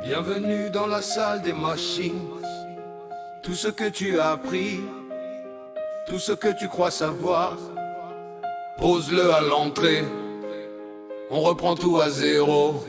Bienvenue dans la salle des machines. Tout ce que tu as appris, tout ce que tu crois savoir, pose-le à l'entrée. On reprend tout à zéro.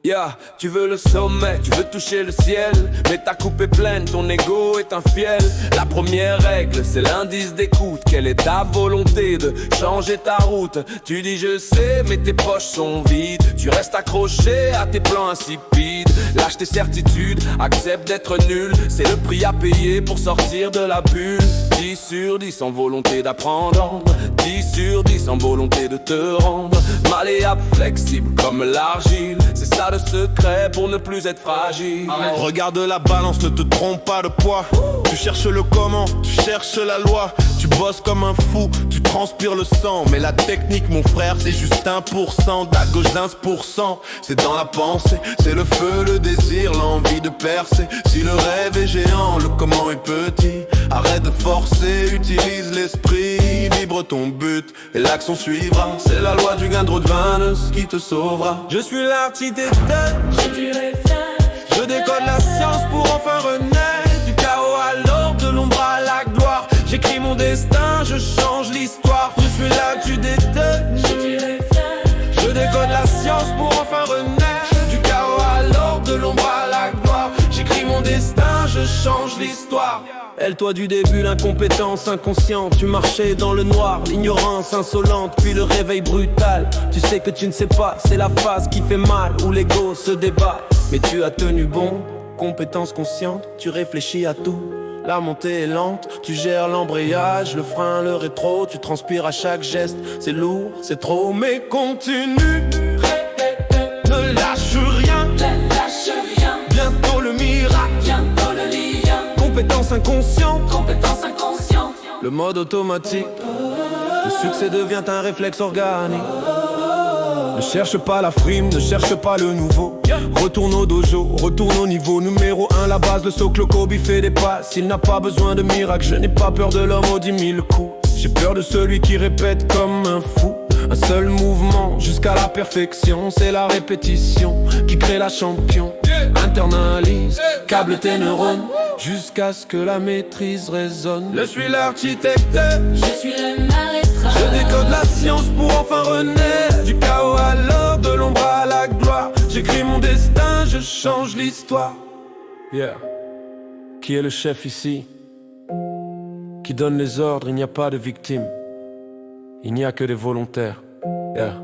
Yeah, tu veux le sommet, tu veux toucher le ciel, mais ta coupe est pleine, ton ego est infiel. La première règle, c'est l'indice d'écoute. Quelle est ta volonté de changer ta route? Tu dis je sais, mais tes poches sont vides. Tu restes accroché à tes plans insipides. Lâche tes certitudes, accepte d'être nul. C'est le prix à payer pour sortir de la bulle. 10 sur 10 en volonté d'apprendre, 10 sur 10 en volonté de te rendre. Malléable, flexible comme l'argile, c'est ça le secret pour ne plus être fragile. Regarde la balance, ne te trompe pas de poids. Tu cherches le comment, tu cherches la loi. Tu bosses comme un fou, tu transpires le sang. Mais la technique mon frère c'est juste 1%. Da gauche d'1%, c'est dans la pensée. C'est le feu, le désir, l'envie de percer. Si le rêve est géant, le comment est petit. Arrête de forcer, utilise l'esprit. Vibre ton but et l'action suivra. C'est la loi du gain de Roadrunners qui te sauvera. Je suis l'architecte, je décode la science pour enfin renaître. Du chaos à l'ordre, de l'ombre à la gloire. J'écris mon destin, je change l'histoire. Je suis là, tu détonnes. Je décode la science pour enfin renaître. Du chaos à l'ordre, de l'ombre à la gloire. J'écris mon destin, je change l'histoire. Elle, toi du début, l'incompétence inconsciente. Tu marchais dans le noir, l'ignorance insolente, puis le réveil brutal. Tu sais que tu ne sais pas, c'est la phase qui fait mal, où l'ego se débat. Mais tu as tenu bon, compétence consciente, tu réfléchis à tout. La montée est lente, tu gères l'embrayage, le frein, le rétro, tu transpires à chaque geste. C'est lourd, c'est trop, mais continue. Ne lâche rien, bientôt le miracle. Compétence inconsciente, le mode automatique. Le succès devient un réflexe organique. Ne cherche pas la frime, ne cherche pas le nouveau. Retourne au dojo, retourne au niveau numéro 1. La base, le socle, le Kobe fait des passes. Il n'a pas besoin de miracle, je n'ai pas peur de l'homme aux 10 000 coups. J'ai peur de celui qui répète comme un fou. Un seul mouvement jusqu'à la perfection. C'est la répétition qui crée la champion. Internalise, câble tes neurones jusqu'à ce que la maîtrise résonne. Je suis l'architecte, je suis le maître. je décode la science pour enfin renaître. Du chaos à l'ordre, de l'ombre à la gloire. J'écris mon destin, je change l'histoire. Yeah. Qui est le chef ici? Qui donne les ordres? Il n'y a pas de victime. Il n'y a que des volontaires. Yeah.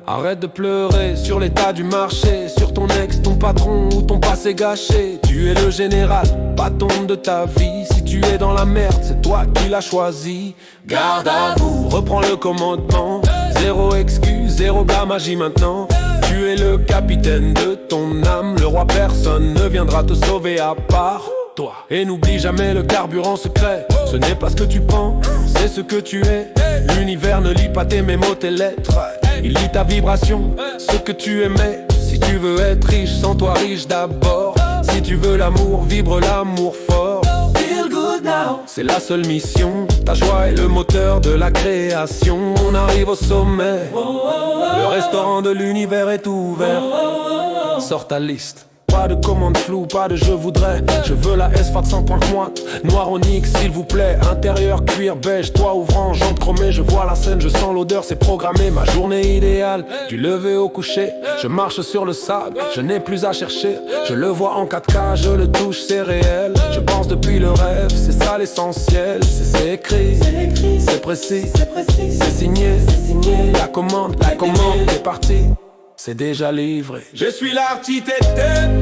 Arrête de pleurer sur l'état du marché, sur ton ex, ton patron ou ton passé gâché. Tu es le général, patron de ta vie. Si tu es dans la merde, c'est toi qui l'as choisi. Garde à vous, reprends le commandement. Zéro excuse, zéro blâme, agis maintenant. Tu es le capitaine de ton âme. Le roi, personne ne viendra te sauver à part toi. Et n'oublie jamais le carburant secret. Ce n'est pas ce que tu penses, c'est ce que tu es. L'univers ne lit pas tes mémos, tes lettres. Il lit ta vibration, ce que tu aimais. Si tu veux être riche, sans toi riche d'abord. Si tu veux l'amour, vibre l'amour fort. Feel good now, c'est la seule mission. Ta joie est le moteur de la création. On arrive au sommet, le restaurant de l'univers est ouvert. Sors ta liste. Pas de commande floue, pas de je voudrais. Je veux la S-Fat sans pointe moite. Noir onyx s'il vous plaît. Intérieur cuir beige, toit ouvrant, jambes chromées. Je vois la scène, je sens l'odeur, c'est programmé. Ma journée idéale, du lever au coucher. Je marche sur le sable, je n'ai plus à chercher. Je le vois en 4K, je le touche, c'est réel. Je pense depuis le rêve, c'est ça l'essentiel. C'est écrit, c'est précis, c'est signé. La commande est partie. C'est déjà livré. Je suis l'architecte,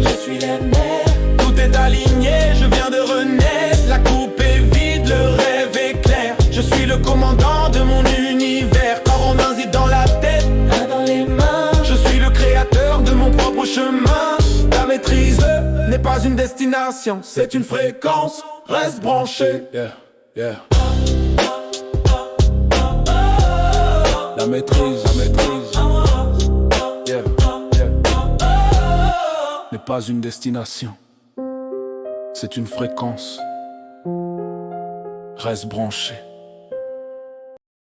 Je suis le maître. tout est aligné, je viens de renaître. La coupe est vide, le rêve est clair. Je suis le commandant de mon univers. Corps en un zip dans la tête, Main dans les mains. je suis le créateur de mon propre chemin. La maîtrise n'est pas une destination, c'est une fréquence. Reste branché. La maîtrise, n'est pas une destination, c'est une fréquence. Reste branché.